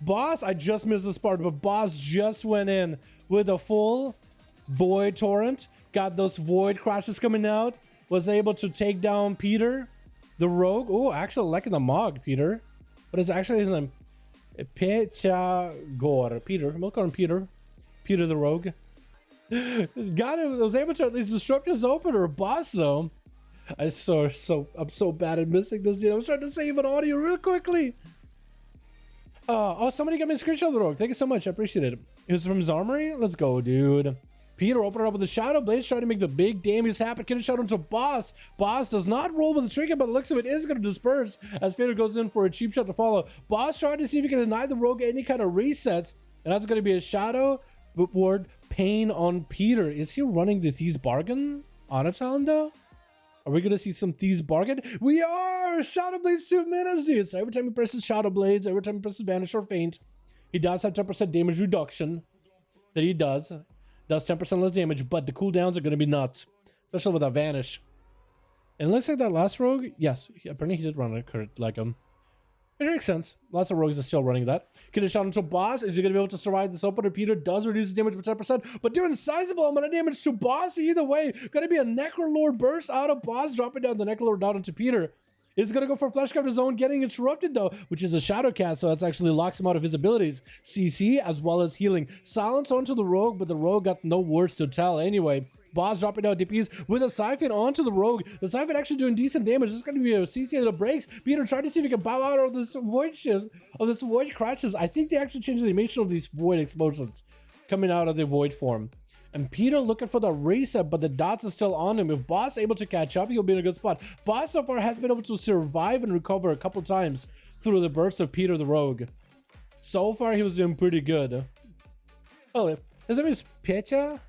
Boss, I just missed this part, but Boss just went in with a full Void Torrent. Got those Void crashes coming out. Was able to take down Peter, the Rogue. Oh, actually liking the Mog, Peter. But it's actually his name. Petagor. Peter. We'll call him Peter. Peter the Rogue. Got him. Was able to at least disrupt his opener. Boss, though. I'm so bad at missing this, dude. I was trying to save an audio real quickly. Oh, somebody got me a screenshot of the Rogue. Thank you so much. I appreciate it. It was from his armory. Let's go, dude. Peter opened it up with the Shadow Blades, trying to make the big damage happen. Get a shot into Boss. Boss does not roll with the trinket, but the looks of it is going to disperse as Peter goes in for a cheap shot to follow. Boss trying to see if he can deny the Rogue any kind of resets, and that's going to be a Shadow Ward Pain on Peter. Is he running the Thieves Bargain on a though? Are we going to see some Thieves Bargain? We are! Shadow Blades 2 minutes, dude. So every time he presses Shadow Blades, every time he presses Vanish or Faint, he does have 10% damage reduction. That he does 10% less damage, but the cooldowns are going to be nuts, especially with that Vanish. And it looks like that last Rogue, yes, apparently he did run a crit like him. It makes sense. Lots of Rogues are still running that. Get a shot into Boss. Is he going to be able to survive this opener? Peter does reduce his damage by 10%, but doing a sizable amount of damage to Boss either way. Going to be a Necrolord burst out of Boss, dropping down the Necrolord down into Peter. It's going to go for a Flesh Covered Zone, getting interrupted though, which is a Shadow Cat, so that's actually locks him out of his abilities. CC as well as healing. Silence onto the Rogue, but the Rogue got no words to tell anyway. Boss dropping down DPs with a Siphon onto the Rogue. The Siphon actually doing decent damage. This is going to be a CC that breaks. Peter trying to see if he can bow out of this Void shift, of this Void crashes. I think they actually changed the animation of these Void explosions coming out of the Void form. And Peter looking for the reset, but the dots are still on him. If Boss able to catch up, he'll be in a good spot. Boss so far has been able to survive and recover a couple times through the burst of Peter the Rogue. So far, he was doing pretty good. Oh, his name is Pecha?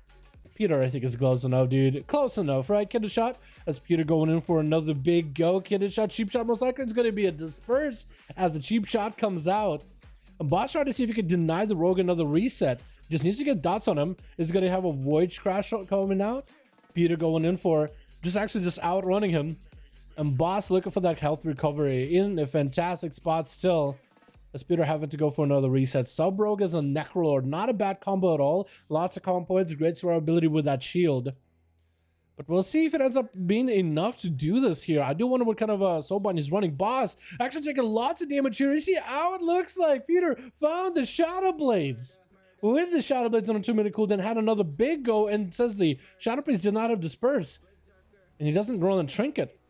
Peter, I think, is close enough, dude. Close enough, right? Kid shot. As Peter going in for another big go. Kid shot, cheap shot. Most likely it's going to be a disperse as the cheap shot comes out. And Boss trying to see if he can deny the Rogue another reset. Just needs to get dots on him. Is going to have a Void crash coming out. Peter going in for just outrunning him. And Boss looking for that health recovery in a fantastic spot still. As Peter having to go for another reset. Sub Rogue as a Necrolord. Not a bad combo at all. Lots of combo points. Great survivability with that shield. But we'll see if it ends up being enough to do this here. I do wonder what kind of soulbind he's running. Boss actually taking lots of damage here. You see how it looks like Peter found the Shadow Blades. With the Shadow Blades on a 2-minute cooldown, had another big go and says the Shadow Blades did not have disperse. And he doesn't roll and trinket.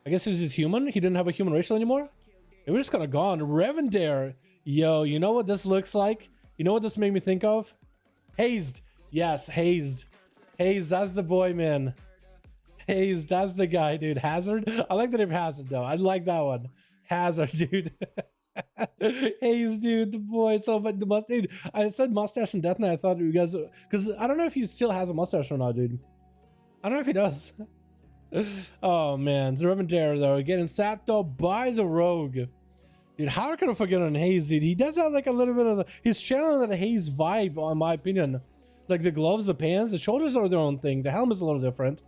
I guess he's human. He didn't have a human racial anymore. It was just kind of gone. Revendare. Yo, you know what this looks like? You know what this made me think of? Hazed. Yes, Hazed. Hazed, that's the boy, man. Hazed, that's the guy, dude. Hazard? I like the name Hazard, though. I like that one. Hazard, dude. Hazed, dude, the boy. It's so but the mustache. Dude, I said mustache and Death Knight. I thought you guys... Because I don't know if he still has a mustache or not, dude. I don't know if he does. Oh, man. The Revendare, though, getting sapped up by the Rogue. Dude, how can I forget on Haze, dude? He does have like a little bit of the... He's channeling that Haze vibe, in my opinion. Like the gloves, the pants, the shoulders are their own thing. The helm is a little different.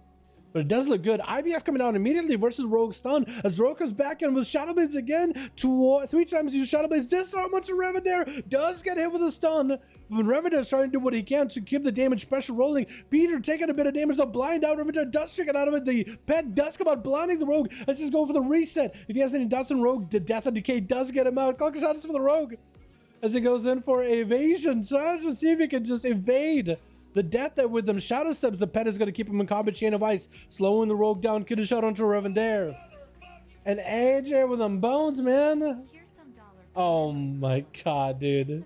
But it does look good. IBF coming out immediately versus Rogue stun. As Rogue comes back in with Shadow Blades again. 3 times use Shadow Blades. Disarm onto Revendare. Does get hit with a stun. When Revendare's trying to do what he can to keep the damage pressure rolling. Peter taking a bit of damage. The blind out. Revendare does trick it out of it. The pet does come out blinding the Rogue. Let's just go for the reset. If he has any dots on Rogue, the Death and Decay does get him out. Conquer shot is for the Rogue. As he goes in for evasion. Trying to see if he can just evade the death that with them Shadow Steps, the pet is going to keep him in combat chain of ice, slowing the Rogue down. Kid a shot onto Revendare. And AJ with them bones, man. Oh my god, dude.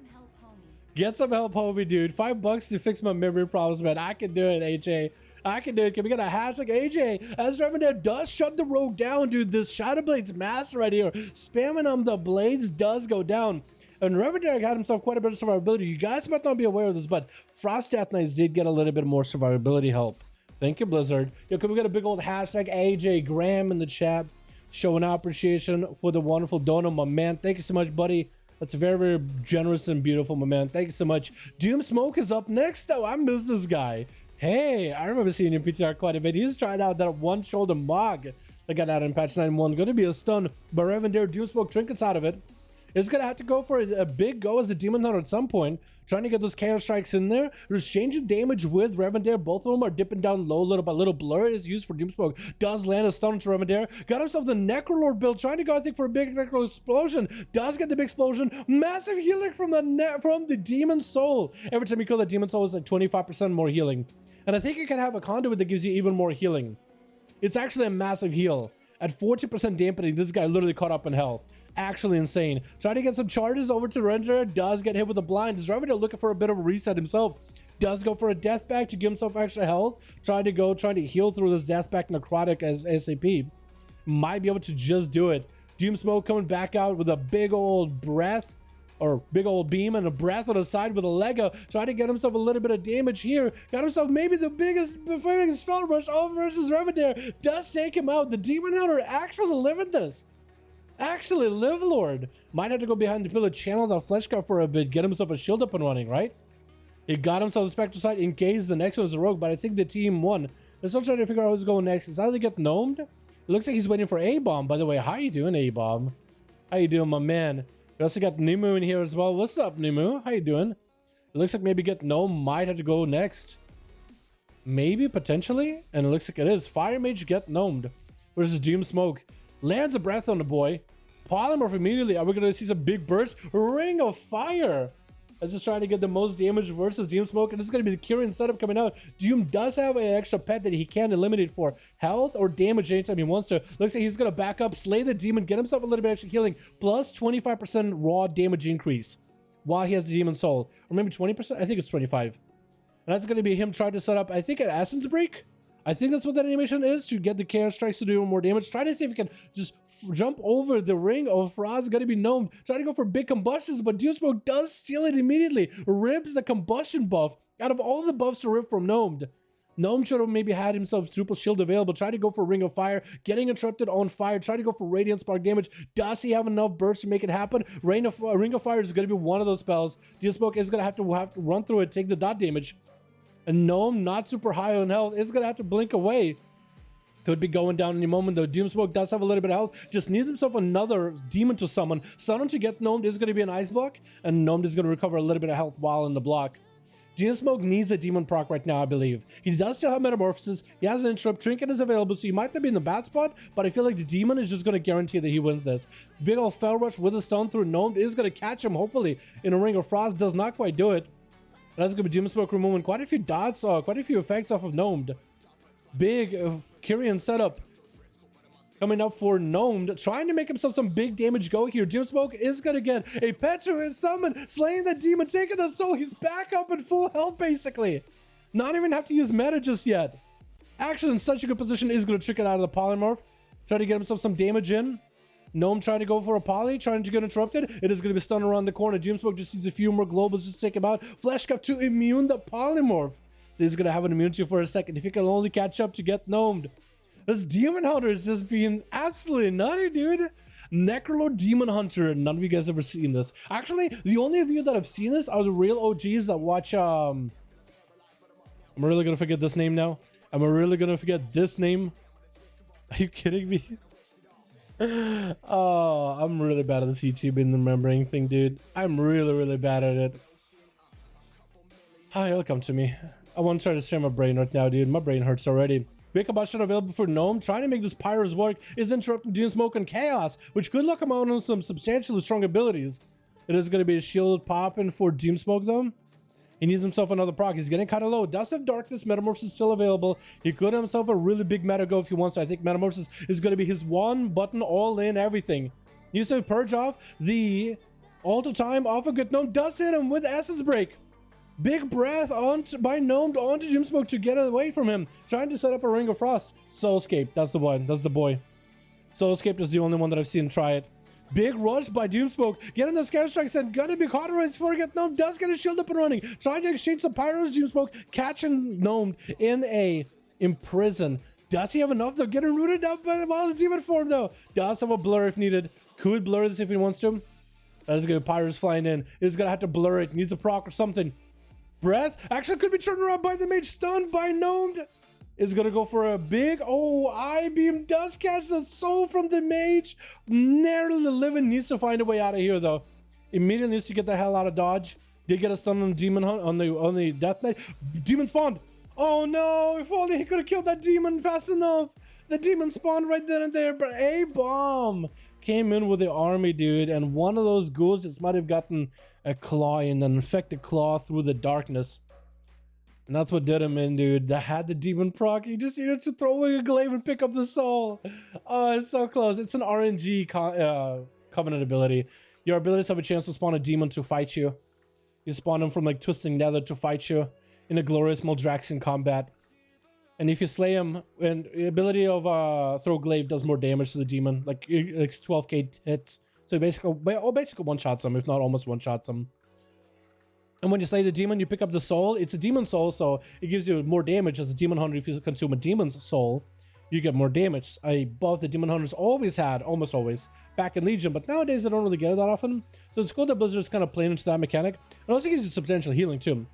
Get some help, homie, dude. $5 to fix my memory problems, man. I can do it, AJ. I can do it. Can we get a hashtag AJ? As Revendare does shut the Rogue down, dude. This Shadow Blades master right here, spamming on the blades does go down. And Revendare got himself quite a bit of survivability. You guys might not be aware of this, but Frost Death Knights did get a little bit more survivability help. Thank you, Blizzard. Yo, can we get a big old hashtag AJ Graham in the chat? Showing our appreciation for the wonderful donor, my man. Thank you so much, buddy. That's very, very generous and beautiful, my man. Thank you so much. Doom Smoke is up next, though. I miss this guy. Hey, I remember seeing him PTR quite a bit. He's trying out that one-shoulder Mog that got out in patch 9.1. Going to be a stun, but Revendare Doom Smoke trinkets out of it. It's gonna have to go for a big go as a Demon Hunter at some point, trying to get those Chaos Strikes in there. There's changing damage with Revendare. Both of them are dipping down low little by little. Blur is used for Doomsmoke. Does land a stun to Revendare. Got himself the Necrolord build, trying to go, I think, for a big Necrolord explosion. Does get the big explosion. Massive healing from the Demon Soul. Every time you kill that Demon Soul, it's like 25% more healing. And I think you can have a conduit that gives you even more healing. It's actually a massive heal. At 40% dampening, this guy literally caught up in health. Actually insane. Trying to get some charges over to Render. Does get hit with a blind. Is Render looking for a bit of a reset himself? Does go for a death pack to give himself extra health. Trying to heal through this death pack necrotic as SAP. Might be able to just do it. Doomsmoke coming back out with a big old breath. Or big old beam and a breath on the side with a Lego. Trying to get himself a little bit of damage here. Got himself maybe the biggest spell rush all versus Revendare. Does take him out. The Demon Hunter actually living this. Actually, Livelord might have to go behind the pillar, channel that flesh cut for a bit, get himself a shield up and running, right? He got himself a Spectre Sight in case the next one is a rogue, but I think the team won. They're still trying to figure out who's going next. It's either get gnomed. It looks like he's waiting for A-Bomb. By the way, how you doing, A-Bomb? How you doing, my man? We also got Nimu in here as well. What's up, Nimu? How you doing? It looks like maybe get gnome might have to go next. Maybe, potentially? And it looks like it is. Fire Mage get gnomed versus Doomsmoke. Lands a breath on the boy. Polymorph immediately. Are we going to see some big bursts? Ring of Fire. As just trying to get the most damage versus Doomsmoke. And this is going to be the Kyrian setup coming out. Doom does have an extra pet that he can eliminate for health or damage anytime he wants to. Looks like he's going to back up, slay the demon, get himself a little bit extra healing. Plus 25% raw damage increase while he has the Demon Soul. Or maybe 20%? I think it's 25. And that's going to be him trying to set up, I think, an Essence Break. I think that's what that animation is, to get the Chaos Strikes to do more damage. Try to see if he can just jump over the Ring of Frost. Gonna be gnomed. Try to go for big combustions, but Doomsmoke does steal it immediately. Rips the combustion buff out of all the buffs to rip from Gnomed. Gnome should have maybe had himself triple shield available. Try to go for Ring of Fire, getting interrupted on fire. Try to go for Radiant Spark damage. Does he have enough burst to make it happen? Ring of Fire is going to be one of those spells. Doomsmoke is going to have to run through it, take the dot damage. And Gnome, not super high on health, is going to have to blink away. Could be going down any moment though. Doomsmoke does have a little bit of health. Just needs himself another demon to summon. Summon to get Gnomed is going to be an ice block. And Gnomed is going to recover a little bit of health while in the block. Doomsmoke needs a demon proc right now, I believe. He does still have Metamorphosis. He has an interrupt. Trinket is available, so he might not be in the bad spot. But I feel like the demon is just going to guarantee that he wins this. Big ol' Fell Rush with a stun through Gnomed is going to catch him, hopefully, in a Ring of Frost. Does not quite do it. That's going to be Doomsmoke removing quite a few dots, quite a few effects off of Gnomed. Big Kyrian setup coming up for Gnomed, trying to make himself some big damage go here. Doomsmoke is going to get a Petulant summon, slaying the demon, taking the soul. He's back up in full health, basically. Not even have to use meta just yet. Actually, in such a good position, is going to trick it out of the Polymorph. Try to get himself some damage in. Gnome trying to go for a poly, trying to get interrupted. It is going to be stunned around the corner. Doomsmoke just needs a few more globals just to take him out. Flesh Cuff to immune the Polymorph. So he's going to have an immunity for a second. If he can only catch up to get Gnomed. This Demon Hunter is just being absolutely nutty, dude. Necrolord Demon Hunter. None of you guys ever seen this. Actually, the only of you that have seen this are the real OGs that watch, I'm really going to forget this name now. I'm really going to forget this name. Are you kidding me? Oh, I'm really bad at this YouTube and remembering thing, dude. I'm really bad at it. Hi, welcome to me. I want to try to share my brain right now, dude. My brain hurts already. Big combustion available for Gnome. Trying to make this Pyro's work is interrupting Doomsmoke and Chaos, which could look him out on some substantially strong abilities. It is going to be a shield popping for Doomsmoke, though. He needs himself another proc. He's getting kind of low. Does have Darkness. Metamorphosis is still available. He could have himself a really big meta go if he wants to. I think Metamorphosis is going to be his one button all in everything. He needs to purge off the all-to time off a good Gnome. Does hit him with Essence Break. Big breath by Gnome onto Doomsmoke to get away from him. Trying to set up a Ring of Frost. Soulscape. That's the one. That's the boy. Soulscape is the only one that I've seen try it. Big rush by Doomsmoke, getting those Chaos Strikes and gonna be cauterized before get Gnome. Does get a shield up and running. Trying to exchange some Pyros. Doomsmoke catching Gnome in a imprison. Does he have enough? They're getting rooted up by the demon form though. Does have a blur if needed. Could blur this if he wants to. That is good. Pyros flying in. He's gonna have to blur it. Needs a proc or something. Breath. Actually could be turned around by the Mage. Stunned by Gnome. is gonna go for a big, oh, I-beam does catch the soul from the mage. Nearly living, needs to find a way out of here though. Immediately needs to get the hell out of dodge. Did get a stun on the demon hunt on the death knight. Demon spawned. Oh no, if only he could have killed that demon fast enough. The demon spawned right then and there, but a bomb came in with the army, dude, and one of those ghouls just might have gotten a claw in, an infected claw through the darkness. And that's what did him in, dude. That had the demon proc. He just needed to throw away a glaive and pick up the soul. Oh, it's so close. It's an RNG covenant ability. Your abilities have a chance to spawn a demon to fight you. You spawn them from like Twisting Nether to fight you in a glorious Moldraxian combat. And if you slay him, and the ability of throw glaive does more damage to the demon, like 12k hits. So basically one-shots him, if not almost one-shots him. And when you slay the demon, you pick up the soul. It's a demon soul, so it gives you more damage as a demon hunter. If you consume a demon's soul, you get more damage. A buff the demon hunters always had, almost always, back in Legion, but nowadays they don't really get it that often. So it's cool that Blizzard's kind of playing into that mechanic. It also gives you substantial healing too.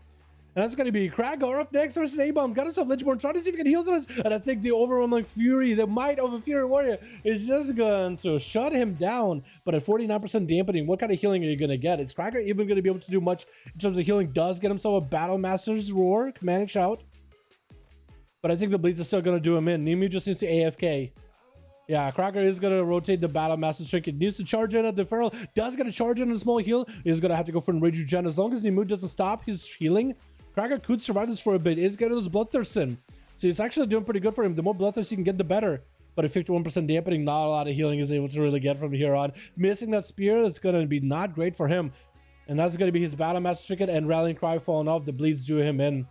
And that's going to be Kragar up next versus A-Bomb. Got himself Lichborn, trying to see if he can heal to us. And I think the overwhelming fury, the might of a Fury Warrior, is just going to shut him down. But at 49% dampening, what kind of healing are you going to get? Is Kragar even going to be able to do much in terms of healing? Does get himself a Battle Master's Roar, Command and Shout. But I think the Bleeds is still going to do him in. Nemu just needs to AFK. Yeah, Kragar is going to rotate the Battle Master's Trinket. Needs to charge in at the Feral. Does get a charge in a small heal. He's going to have to go for an Rage Regen. As long as Nemu doesn't stop his healing, Kragar could survive this for a bit. Is getting those Bloodthirsts in. So it's actually doing pretty good for him. The more Bloodthirsts he can get, the better. But at 51% dampening, not a lot of healing is able to really get from here on. Missing that spear, that's going to be not great for him. And that's going to be his Battle Master Trinket and Rallying Cry falling off. The Bleeds drew him in.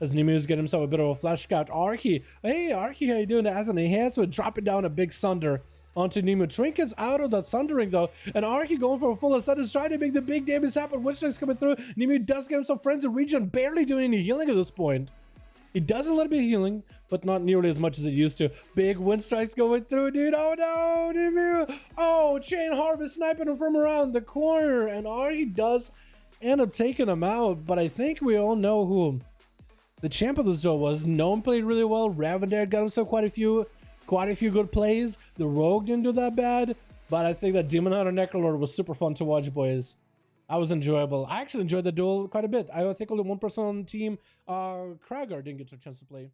As Nemu's getting himself a bit of a flash scout. Archie, hey Archie, how you doing? As an enhancement, dropping down a big Sunder onto Nemu. Trinket's out of that Sundering though, and Archie going for a full Ascendant, trying to make the big damage happen. Witch Knight's coming through. Nemu does get himself friends in region, barely doing any healing at this point. He does a little bit of healing, but not nearly as much as it used to. Big Wind Strikes going through, dude. Oh no, Nemu. Oh, Chain Harvest sniping him from around the corner, and Archie does end up taking him out. But I think we all know who the champ of this duel was. Gnome played really well. Ravendare got himself quite a few good plays. The Rogue didn't do that bad, but I think that Demon Hunter Necrolord was super fun to watch, boys. That was enjoyable. I actually enjoyed the duel quite a bit. I think only one person on the team, Kragar, didn't get a chance to play.